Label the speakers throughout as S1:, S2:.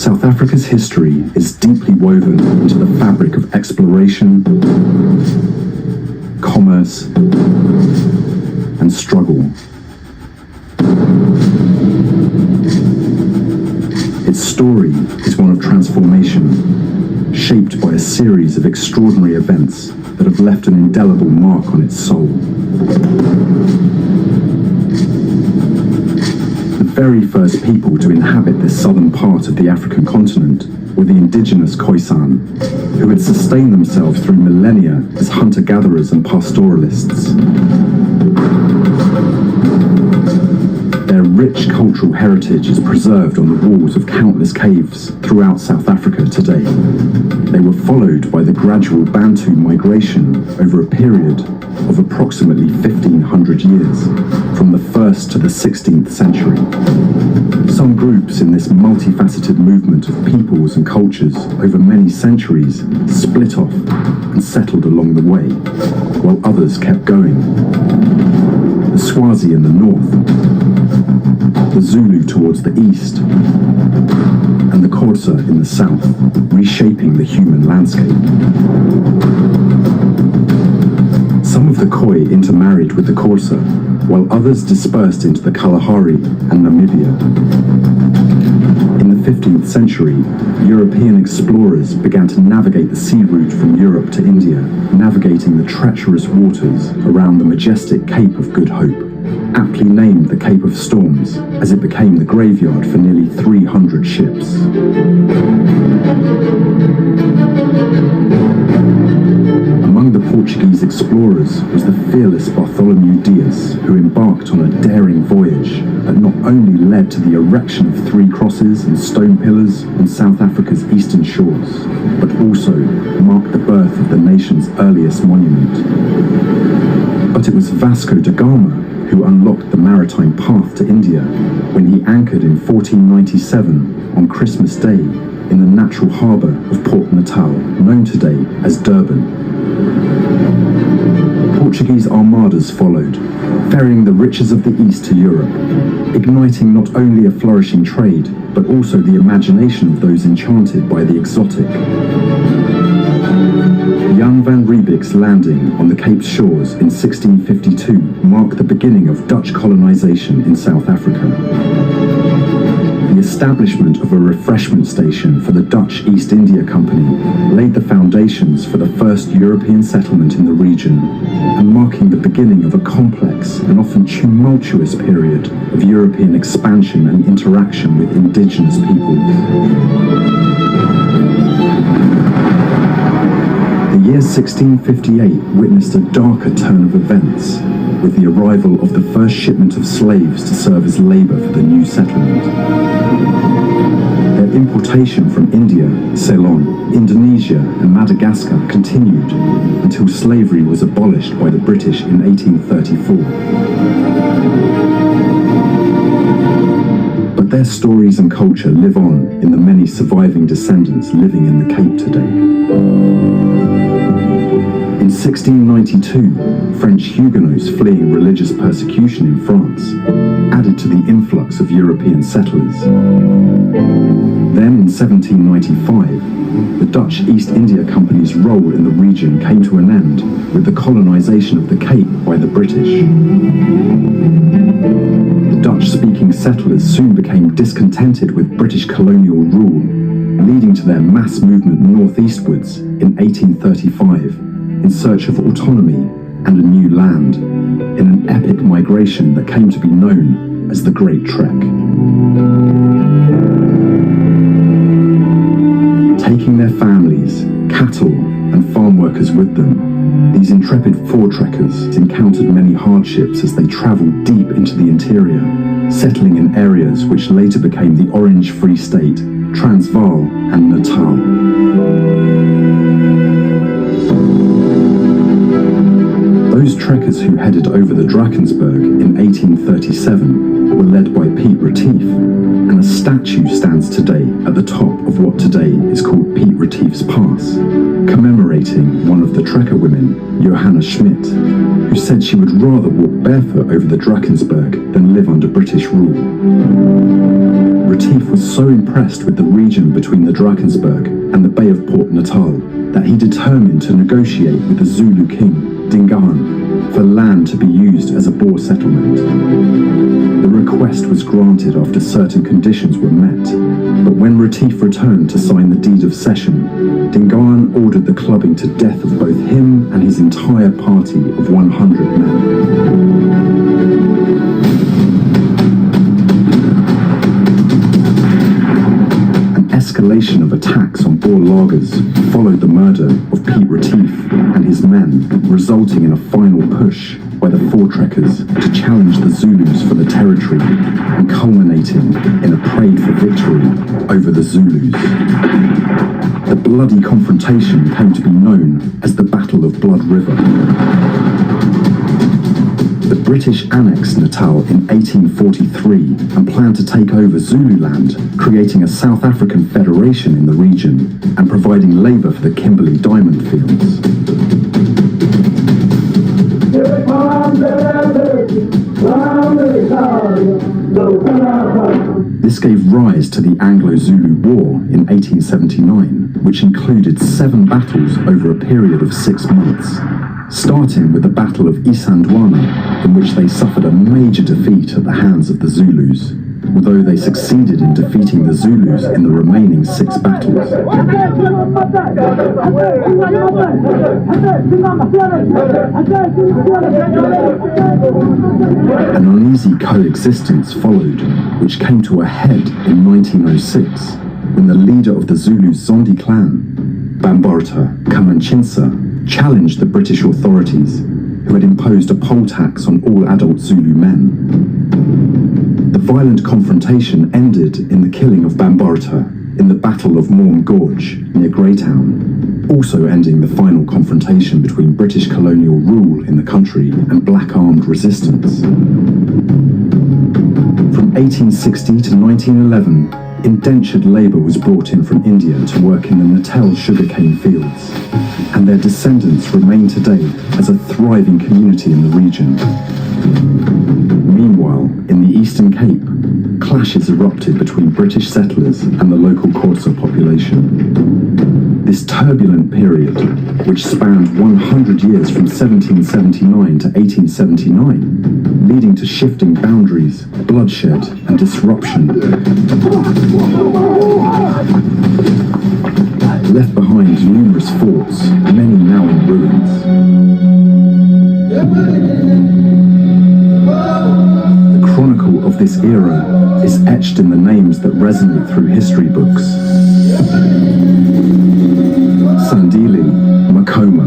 S1: South Africa's history is deeply woven into the fabric of exploration, commerce, and struggle. Its story is one of transformation, shaped by a series of extraordinary events that have left an indelible mark on its soul. The very first people to inhabit this southern part of the African continent were the indigenous Khoisan, who had sustained themselves through millennia as hunter-gatherers and pastoralists. Their rich cultural heritage is preserved on the walls of countless caves throughout South Africa today. They were followed by the gradual Bantu migration over a period of approximately 1,500 years, from the 1st to the 16th century. Some groups in this multifaceted movement of peoples and cultures over many centuries split off and settled along the way, while others kept going. The Swazi in the north, the Zulu towards the east, and the Xhosa in the south, reshaping the human landscape. Some of the Khoi intermarried with the Xhosa, while others dispersed into the Kalahari and Namibia. In the 15th century, European explorers began to navigate the sea route from Europe to India, navigating the treacherous waters around the majestic Cape of Good Hope, aptly named the Cape of Storms, as it became the graveyard for nearly 300 ships. Among the Portuguese explorers was the fearless Bartholomew Dias, who embarked on a daring voyage that not only led to the erection of 3 crosses and stone pillars on South Africa's eastern shores, but also marked the birth of the nation's earliest monument. But it was Vasco da Gama who unlocked the maritime path to India when he anchored in 1497 on Christmas Day in the natural harbour of Port Natal, known today as Durban. Portuguese armadas followed, ferrying the riches of the East to Europe, igniting not only a flourishing trade, but also the imagination of those enchanted by the exotic. Jan van Riebeeck's landing on the Cape's shores in 1652 marked the beginning of Dutch colonization in South Africa. The establishment of a refreshment station for the Dutch East India Company laid the foundations for the first European settlement in the region, and marking the beginning of a complex and often tumultuous period of European expansion and interaction with indigenous peoples. The year 1658 witnessed a darker turn of events, with the arrival of the first shipment of slaves to serve as labour for the new settlement. Their importation from India, Ceylon, Indonesia and Madagascar continued until slavery was abolished by the British in 1834. But their stories and culture live on in the many surviving descendants living in the Cape today. In 1692, French Huguenots fleeing religious persecution in France added to the influx of European settlers. Then in 1795, the Dutch East India Company's role in the region came to an end with the colonization of the Cape by the British. The Dutch-speaking settlers soon became discontented with British colonial rule, leading to their mass movement northeastwards in 1835 in search of autonomy and a new land, in an epic migration that came to be known as the Great Trek. Taking their families, cattle and farm workers with them, these intrepid foretrekkers encountered many hardships as they travelled deep into the interior, settling in areas which later became the Orange Free State, Transvaal and Natal. Those trekkers who headed over the Drakensberg in 1837 were led by Piet Retief, and a statue stands today at the top of what today is called Piet Retief's Pass, commemorating one of the trekker women, Johanna Schmidt, who said she would rather walk barefoot over the Drakensberg than live under British rule. Retief was so impressed with the region between the Drakensberg and the Bay of Port Natal that he determined to negotiate with the Zulu king, Dingaan, for land to be used as a Boer settlement. The request was granted after certain conditions were met, but when Retief returned to sign the deed of cession, Dingaan ordered the clubbing to death of both him and his entire party of 100 men. Escalation of attacks on Boer lagers followed the murder of Piet Retief and his men, resulting in a final push by the Voortrekkers to challenge the Zulus for the territory and culminating in a parade for victory over the Zulus. The bloody confrontation came to be known as the Battle of Blood River. The British annexed Natal in 1843 and planned to take over Zululand, creating a South African federation in the region and providing labour for the Kimberley diamond fields. This gave rise to the Anglo-Zulu War in 1879, which included 7 battles over a period of 6 months, starting with the Battle of Isandlwana, in which they suffered a major defeat at the hands of the Zulus, although they succeeded in defeating the Zulus in the remaining 6 battles. An uneasy coexistence followed, which came to a head in 1906, when the leader of the Zulu Zondi clan, Bamborta Kamanchinsa, challenged the British authorities, who had imposed a poll tax on all adult Zulu men. The violent confrontation ended in the killing of Bamborta in the Battle of Morn Gorge near Greytown, also ending the final confrontation between British colonial rule in the country and black armed resistance. From 1860 to 1911, indentured labour was brought in from India to work in the Natal sugarcane fields, and their descendants remain today as a thriving community in the region. Meanwhile, in the Eastern Cape, clashes erupted between British settlers and the local Khoisan population. This turbulent period, which spanned 100 years from 1779 to 1879, leading to shifting boundaries, bloodshed, and disruption, left behind numerous forts, many now in ruins. The chronicle of this era is etched in the names that resonate through history books. Sandili, Makoma,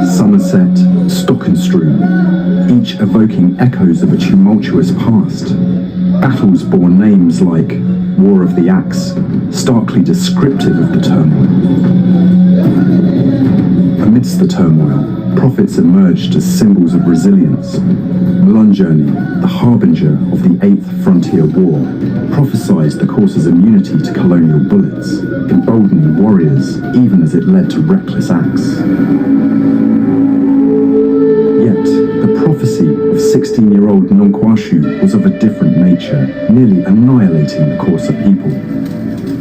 S1: Somerset, Stockenstroom, each evoking echoes of a tumultuous past. Battles bore names like War of the Axe, starkly descriptive of the turmoil. Amidst the turmoil, prophets emerged as symbols of resilience. Mlunjani, the harbinger of the 8th Frontier War, prophesied the course's immunity to colonial bullets, emboldening warriors even as it led to reckless acts. Yet, the prophecy of 16-year-old Nonkwashu was of a different nature, nearly annihilating the Xhosa people.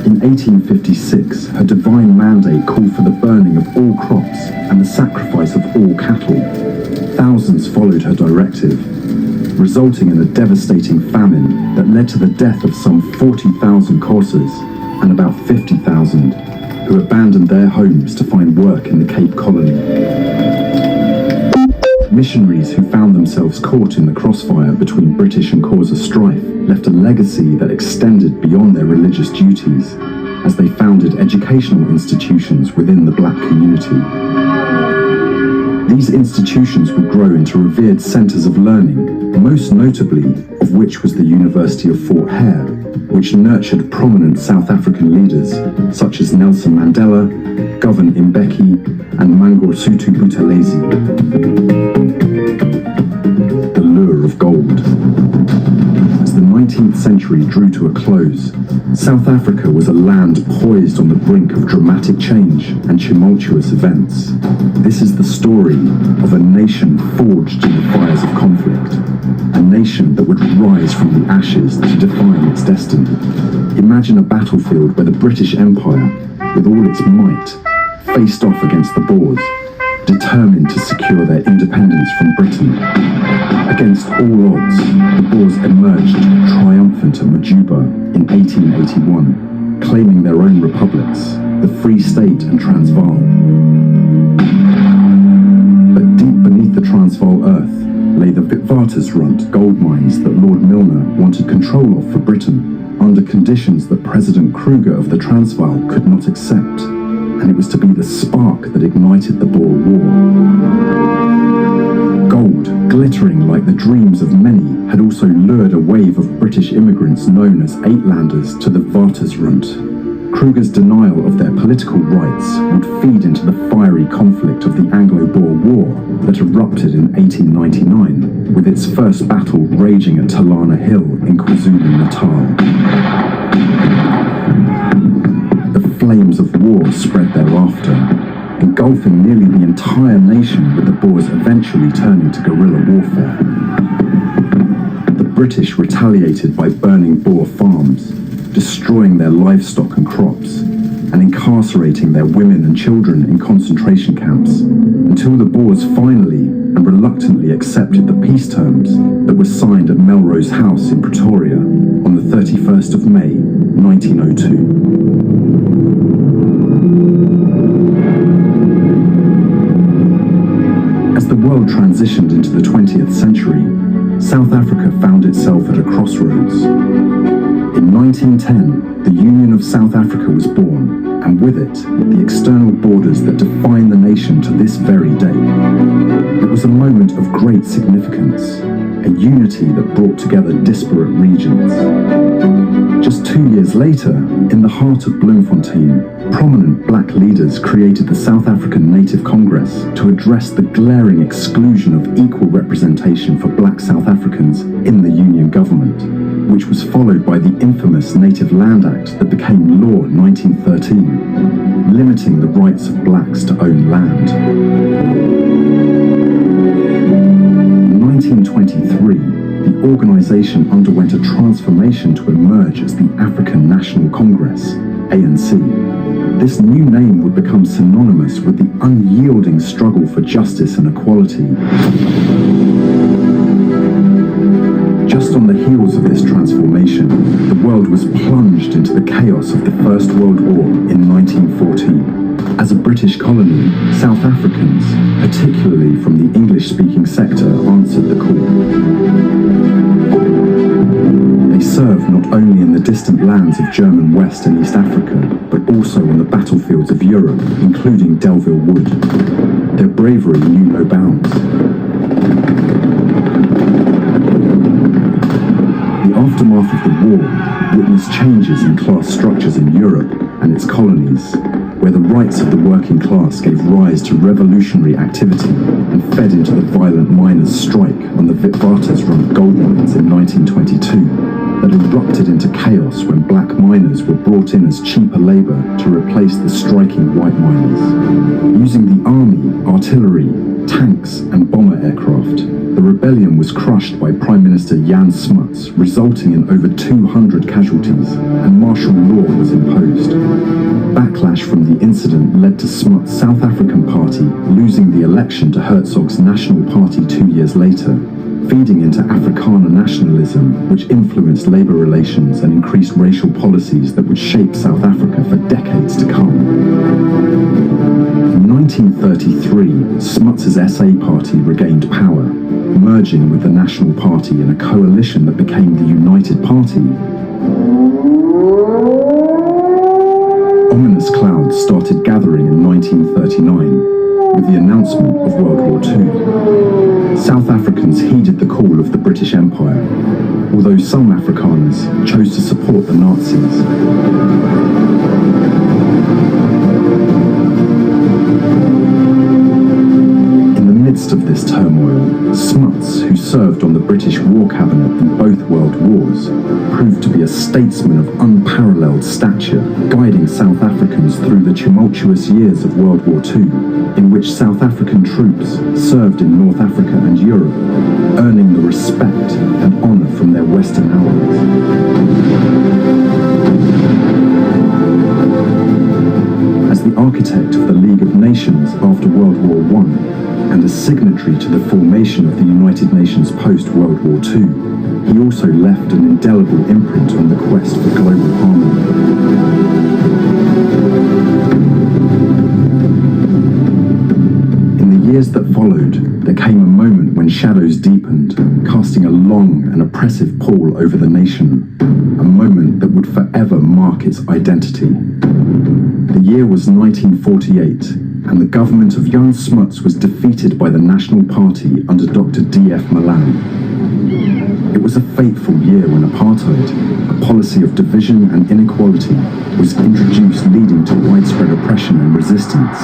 S1: In 1856, her divine mandate called for the burning of all crops and the sacrifice of all cattle. Thousands followed her directive, resulting in a devastating famine that led to the death of some 40,000 Xhosas and about 50,000 who abandoned their homes to find work in the Cape Colony. Missionaries who found themselves caught in the crossfire between British and Xhosa strife left a legacy that extended beyond their religious duties, as they founded educational institutions within the black community. These institutions would grow into revered centres of learning, most notably of which was the University of Fort Hare, which nurtured prominent South African leaders such as Nelson Mandela, Govan Mbeki, and Mangosuthu Buthelezi. The lure of gold. As the 19th century drew to a close, South Africa was a land poised on the brink of dramatic change and tumultuous events. This is the story of a nation forged in the fires of conflict, a nation that would rise from the ashes to define its destiny. Imagine a battlefield where the British Empire, with all its might, faced off against the Boers, determined to secure their independence from Britain. Against all odds, the Boers emerged triumphant at Majuba in 1881, claiming their own republics, the Free State and Transvaal. But deep beneath the Transvaal earth lay the Witwatersrand gold mines that Lord Milner wanted control of for Britain, under conditions that President Kruger of the Transvaal could not accept, and it was to be the spark that ignited the Boer War. Gold, glittering like the dreams of many, had also lured a wave of British immigrants known as Uitlanders to the Witwatersrand. Kruger's denial of their political rights would feed into the fiery conflict of the Anglo-Boer War that erupted in 1899, with its first battle raging at Talana Hill in KwaZulu-Natal. The flames of war spread thereafter, engulfing nearly the entire nation, with the Boers eventually turning to guerrilla warfare. The British retaliated by burning Boer farms, destroying their livestock and crops, and incarcerating their women and children in concentration camps, until the Boers finally and reluctantly accepted the peace terms that were signed at Melrose House in Pretoria on the 31st of May, 1902. As the world transitioned into the 20th century, South Africa found itself at a crossroads. In 1910, the Union of South Africa was born, and with it, the external borders that define the nation to this very day. It was a moment of great significance, a unity that brought together disparate regions. Just 2 years later, in the heart of Bloemfontein, prominent black leaders created the South African Native Congress to address the glaring exclusion of equal representation for black South Africans in the Union government, which was followed by the infamous Native Land Act that became law in 1913, limiting the rights of blacks to own land. In 1923, the organisation underwent a transformation to emerge as the African National Congress, ANC. This new name would become synonymous with the unyielding struggle for justice and equality. Just on the heels of this transformation, the world was plunged into the chaos of the First World War in 1914. As a British colony, South Africans, particularly from the English-speaking sector, answered the call. They served not only in the distant lands of German West and East Africa, but also on the battlefields of Europe, including Delville Wood. Their bravery knew no bounds. The aftermath of the war witnessed changes in class structures in Europe and its colonies, where the rights of the working class gave rise to revolutionary activity and fed into the violent miners' strike on the Witwatersrand gold mines in 1922 that erupted into chaos when black miners were brought in as cheaper labour to replace the striking white miners. Using the army, artillery, tanks and bomber aircraft, the rebellion was crushed by Prime Minister Jan Smuts, resulting in over 200 casualties, and martial law was imposed. Backlash from the incident led to Smuts' South African Party losing the election to Herzog's National Party 2 years later, feeding into Afrikaner nationalism, which influenced labour relations and increased racial policies that would shape South Africa for decades to come. In 1933, Smuts' SA Party regained power, merging with the National Party in a coalition that became the United Party. Ominous clouds started gathering in 1939 with the announcement of World War II. South Africans heeded the call of the British Empire, although some Afrikaners chose to support the Nazis. In the midst of this turmoil, Smuts, who served on the British War Cabinet in both World Wars, proved to be a statesman of unparalleled stature, guiding South Africans through the tumultuous years of World War II, in which South African troops served in North Africa and Europe, earning the respect and honour from their Western allies. As the architect of the League of Nations after World War I, and a signatory to the formation of the United Nations post-World War II, he also left an indelible imprint on the quest for global harmony. In the years that followed, there came a moment when shadows deepened, casting a long and oppressive pall over the nation, a moment that would forever mark its identity. The year was 1948, and the government of young Smuts was defeated by the National Party under Dr. D.F. Malan. It was a fateful year when apartheid, a policy of division and inequality, was introduced, leading to widespread oppression and resistance.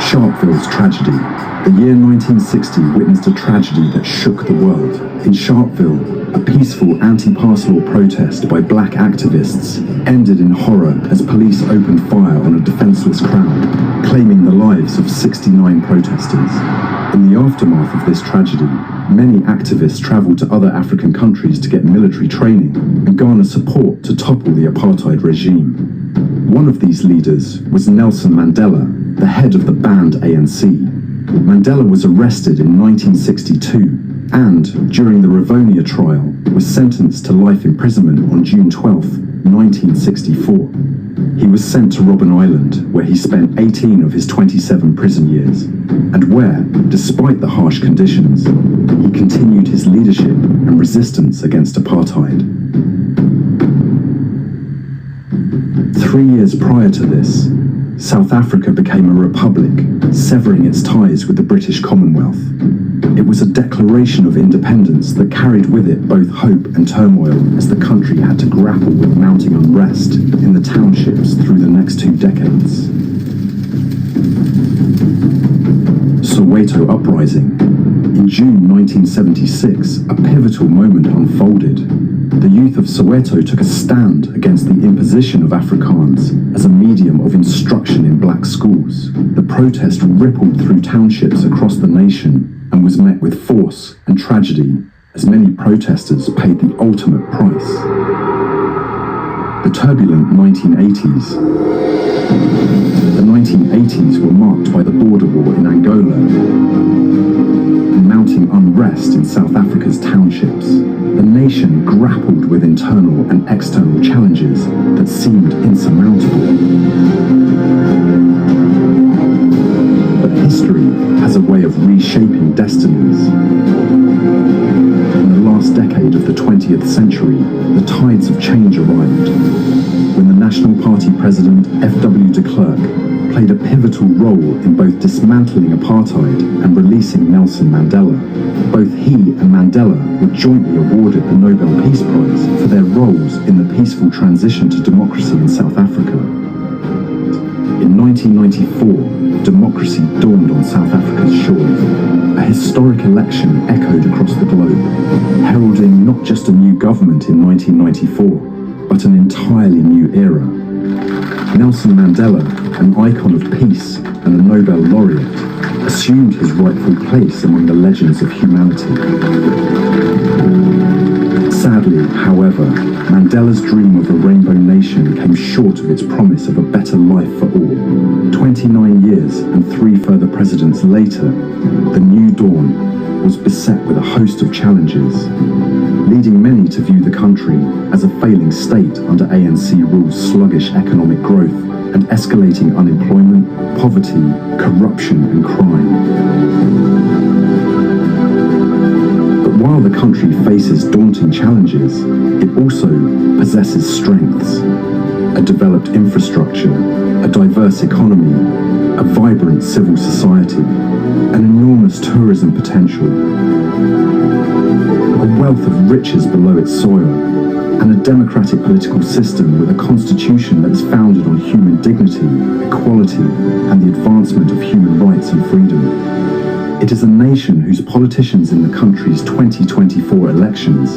S1: Sharpeville's tragedy. The year 1960 witnessed a tragedy that shook the world. In Sharpeville, a peaceful anti-parcel law protest by black activists ended in horror as police opened fire on a defenseless crowd, claiming the lives of 69 protesters. In the aftermath of this tragedy, many activists traveled to other African countries to get military training and garner support to topple the apartheid regime. One of these leaders was Nelson Mandela, the head of the banned ANC. Mandela was arrested in 1962 and, during the Rivonia trial, was sentenced to life imprisonment on June 12, 1964. He was sent to Robben Island, where he spent 18 of his 27 prison years, and where, despite the harsh conditions, he continued his leadership and resistance against apartheid. 3 years prior to this, South Africa became a republic, severing its ties with the British Commonwealth. It was a declaration of independence that carried with it both hope and turmoil as the country had to grapple with mounting unrest in the townships through the next 2 decades. Soweto uprising. In June 1976, a pivotal moment unfolded. The youth of Soweto took a stand against the imposition of Afrikaans as a medium of instruction in black schools. The protest rippled through townships across the nation and was met with force and tragedy as many protesters paid the ultimate price. The turbulent 1980s. The 1980s were marked by the border war in Angola and mounting unrest in South Africa's townships. The nation grappled with internal and external challenges that seemed insurmountable. But history has a way of reshaping destinies. In the last decade of the 20th century, the tides of change arrived, when the National Party president F.W. de Klerk played a pivotal role in both dismantling apartheid and releasing Nelson Mandela. Both he and Mandela were jointly awarded the Nobel Peace Prize for their roles in the peaceful transition to democracy in South Africa. In 1994, democracy dawned on South Africa's shores. A historic election echoed across the globe, heralding not just a new government in 1994, but an entirely new era. Nelson Mandela, an icon of peace and a Nobel laureate, assumed his rightful place among the legends of humanity. Sadly, however, Mandela's dream of a rainbow nation came short of its promise of a better life for all. 29 years and 3 further presidents later, the new dawn was beset with a host of challenges, leading many to view the country as a failing state under ANC rule's sluggish economic growth and escalating unemployment, poverty, corruption and crime. But while the country faces daunting challenges, it also possesses strengths: a developed infrastructure, a diverse economy, a vibrant civil society, an enormous tourism potential, a wealth of riches below its soil, and a democratic political system with a constitution that is founded on human dignity, equality, and the advancement of human rights and freedom. It is a nation whose politicians in the country's 2024 elections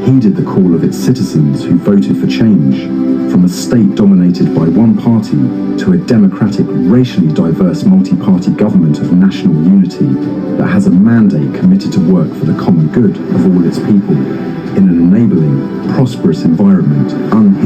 S1: heeded the call of its citizens who voted for change, from a state dominated by one party to a democratic, racially diverse multi-party government of national unity that has a mandate committed to work for the common good of all its people in an enabling, prosperous environment unhindered